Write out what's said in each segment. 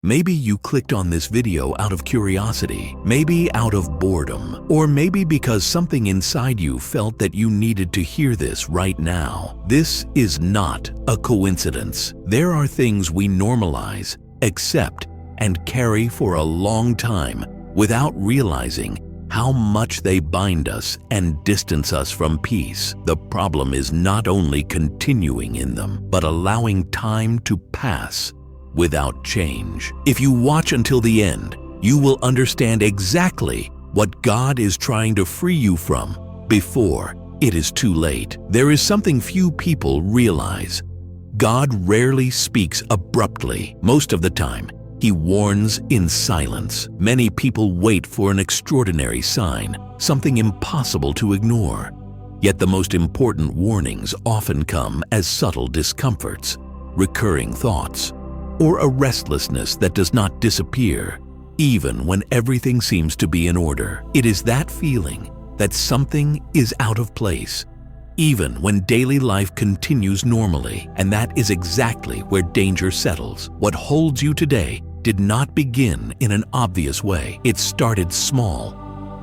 Maybe you clicked on this video out of curiosity, maybe out of boredom, or maybe because something inside you felt that you needed to hear this right now. This is not a coincidence. There are things we normalize, accept, and carry for a long time without realizing how much they bind us and distance us from peace. The problem is not only continuing in them, but allowing time to pass without change. If you watch until the end, you will understand exactly what God is trying to free you from before it is too late. There is something few people realize. God rarely speaks abruptly. Most of the time, He warns in silence. Many people wait for an extraordinary sign, something impossible to ignore. Yet the most important warnings often come as subtle discomforts, recurring thoughts, or a restlessness that does not disappear, even when everything seems to be in order. It is that feeling that something is out of place, even when daily life continues normally, and that is exactly where danger settles. What holds you today did not begin in an obvious way. It started small,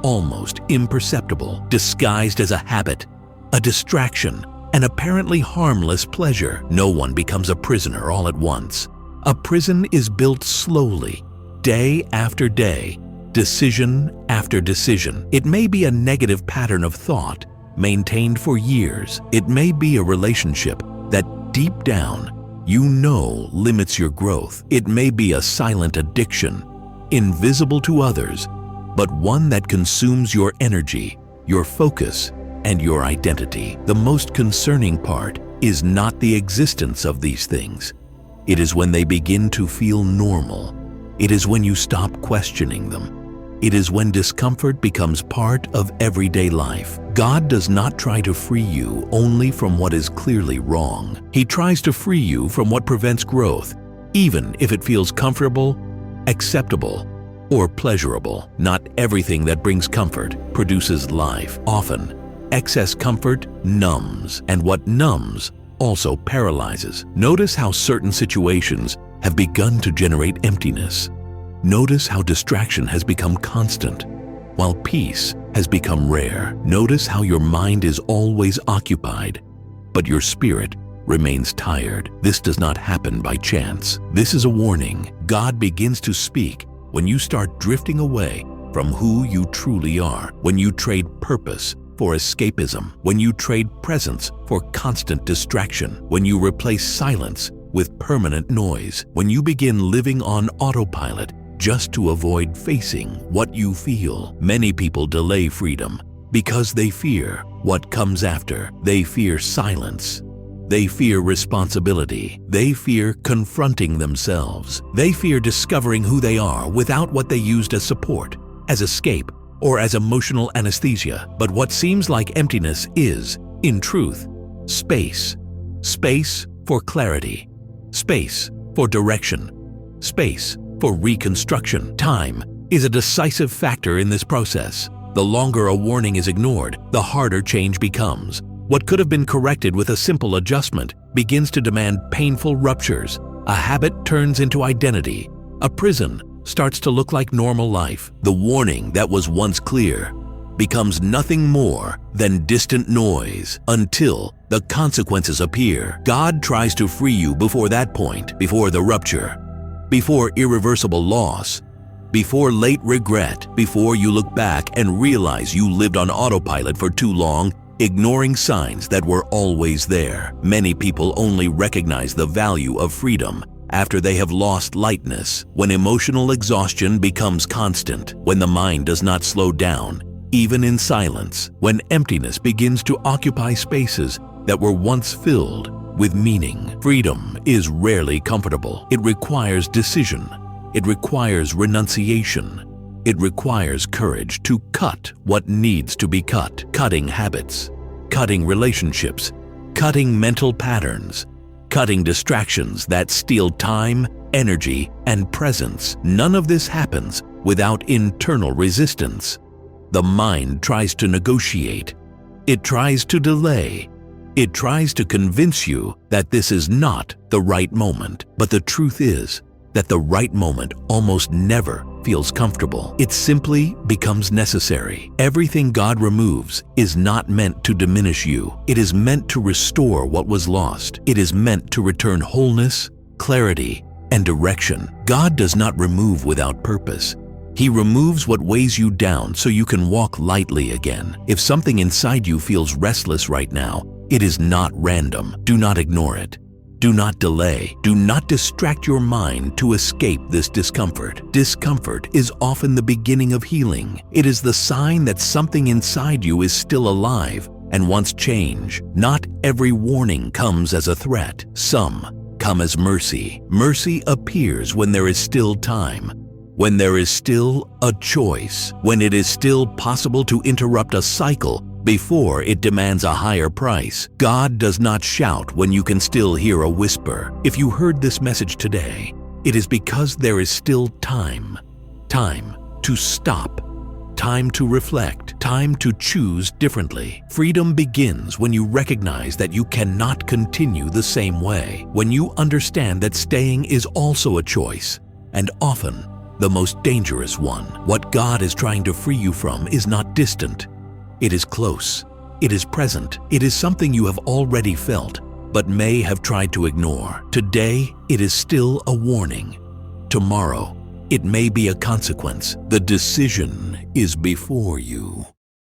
almost imperceptible, disguised as a habit, a distraction, an apparently harmless pleasure. No one becomes a prisoner all at once. A prison is built slowly, day after day, decision after decision. It may be a negative pattern of thought, maintained for years. It may be a relationship that deep down you know limits your growth. It may be a silent addiction, invisible to others, but one that consumes your energy, your focus, and your identity. The most concerning part is not the existence of these things. It is when they begin to feel normal. It is when you stop questioning them. It is when discomfort becomes part of everyday life. God does not try to free you only from what is clearly wrong. He tries to free you from what prevents growth, even if it feels comfortable, acceptable, or pleasurable. Not everything that brings comfort produces life. Often, excess comfort numbs, and what numbs also paralyzes. Notice how certain situations have begun to generate emptiness. Notice how distraction has become constant, while peace has become rare. Notice how your mind is always occupied, but your spirit remains tired. This does not happen by chance. This is a warning. God begins to speak when you start drifting away from who you truly are, when you trade purpose for escapism, when you trade presence for constant distraction, when you replace silence with permanent noise, when you begin living on autopilot just to avoid facing what you feel. Many people delay freedom because they fear what comes after. They fear silence. They fear responsibility. They fear confronting themselves. They fear discovering who they are without what they used as support, as escape, or as emotional anesthesia. But what seems like emptiness is, in truth, space. Space for clarity. Space for direction. Space for reconstruction. Time is a decisive factor in this process. The longer a warning is ignored, the harder change becomes. What could have been corrected with a simple adjustment begins to demand painful ruptures. A habit turns into identity. A prison starts to look like normal life. The warning that was once clear becomes nothing more than distant noise until the consequences appear. God tries to free you before that point, before the rupture, before irreversible loss, before late regret, before you look back and realize you lived on autopilot for too long, ignoring signs that were always there. Many people only recognize the value of freedom after they have lost lightness, when emotional exhaustion becomes constant, when the mind does not slow down, even in silence, when emptiness begins to occupy spaces that were once filled with meaning. Freedom is rarely comfortable. It requires decision. It requires renunciation. It requires courage to cut what needs to be cut. Cutting habits, cutting relationships, cutting mental patterns, cutting distractions that steal time, energy, and presence. None of this happens without internal resistance. The mind tries to negotiate. It tries to delay. It tries to convince you that this is not the right moment. But the truth is, that the right moment almost never feels comfortable. It simply becomes necessary. Everything God removes is not meant to diminish you. It is meant to restore what was lost. It is meant to return wholeness, clarity, and direction. God does not remove without purpose. He removes what weighs you down so you can walk lightly again. If something inside you feels restless right now, it is not random. Do not ignore it. Do not delay. Do not distract your mind to escape this discomfort. Discomfort is often the beginning of healing. It is the sign that something inside you is still alive and wants change. Not every warning comes as a threat. Some come as mercy. Mercy appears when there is still time, when there is still a choice, when it is still possible to interrupt a cycle before it demands a higher price. God does not shout when you can still hear a whisper. If you heard this message today, it is because there is still time. Time to stop. Time to reflect. Time to choose differently. Freedom begins when you recognize that you cannot continue the same way. When you understand that staying is also a choice, and often the most dangerous one. What God is trying to free you from is not distant. It is close. It is present. It is something you have already felt, but may have tried to ignore. Today, it is still a warning. Tomorrow, it may be a consequence. The decision is before you.